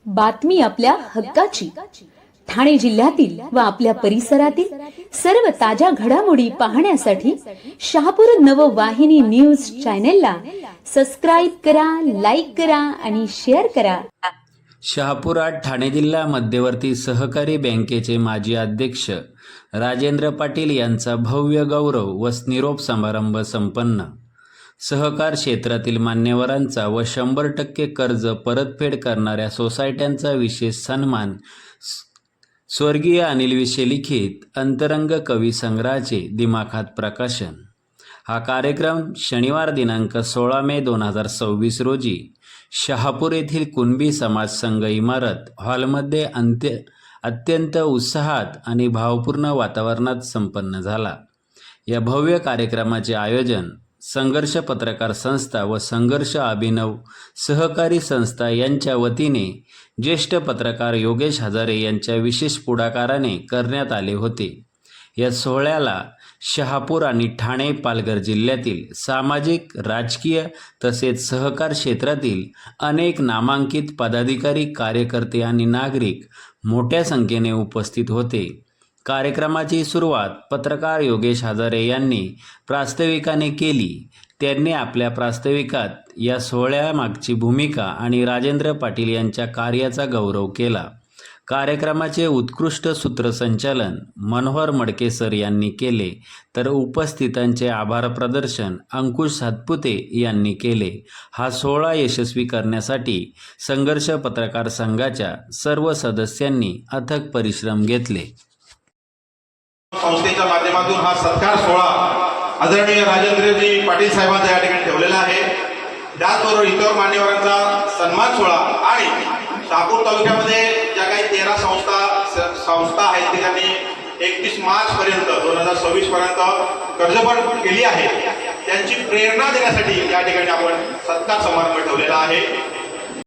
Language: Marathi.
बातमी आपल्या हक्काची। ठाणे जिल्ह्यातील व आपल्या परिसरातील सर्व ताज्या घडामोडी पाहण्यासाठी शहापूर नववाहिनी न्यूज चॅनेलला सबस्क्राइब करा, लाईक करा आणि शेअर करा। शहापुरात ठाणे जिल्हा मध्यवर्ती सहकारी बँकेचे माजी अध्यक्ष राजेंद्र पाटील यांचा भव्य गौरव व निरोप समारंभ संपन्न। सहकार क्षेत्रातील मान्यवरांचा व 100% कर्ज परतफेड करणाऱ्या सोसायट्यांचा विशेष सन्मान। स्वर्गीय अनिल विशे लिखित अंतरंग कवी संग्रहाचे दिमाखात प्रकाशन। हा कार्यक्रम शनिवार दिनांक 16 मे 2026 रोजी शहापूर येथील कुणबी समाज संघ इमारत हॉलमध्ये अत्यंत उत्साहात आणि भावपूर्ण वातावरणात संपन्न झाला। या भव्य कार्यक्रमाचे आयोजन संघर्ष पत्रकार संस्था व संघर्ष अभिनव सहकारी संस्था यांच्या वतीने ज्येष्ठ पत्रकार योगेश हजारे यांच्या विशेष पुढाकाराने करण्यात आले होते। या सोहळ्याला शहापूर आणि ठाणे पालघर जिल्ह्यातील सामाजिक, राजकीय तसेच सहकार क्षेत्रातील अनेक नामांकित पदाधिकारी, कार्यकर्ते आणि नागरिक मोठ्या संख्येने उपस्थित होते। कार्यक्रमाची सुरुवात पत्रकार योगेश हजारे यांनी प्रास्ताविकाने केली। त्यांनी आपल्या प्रास्ताविकात या सोहळ्यामागची भूमिका आणि राजेंद्र पाटील यांच्या कार्याचा गौरव केला। कार्यक्रमाचे उत्कृष्ट सूत्रसंचालन मनोहर मडके सर यांनी केले, तर उपस्थितांचे आभार प्रदर्शन अंकुश सातपुते यांनी केले। हा सोहळा यशस्वी करण्यासाठी संघर्ष पत्रकार संघाच्या सर्व सदस्यांनी अथक परिश्रम घेतले। संस्थेच्या माध्यमातून हा सत्कार सोहळा आदरणीय राजेंद्रजी पाटील साहेबांचा या ठिकाणी ठेवलेला आहे। त्याचबरोबर इतर मान्यवरांचा सन्मान सोहळा आणि शहापूर तालुक्यामध्ये ज्या काही 13 संस्था आहेत ते त्यांनी 31 मार्च पर्यंत 2026 पर्यंत कर्जपरत केली आहे, त्यांची प्रेरणा देण्यासाठी या ठिकाणी आपण सत्कार समारंभ ठेवलेला आहे।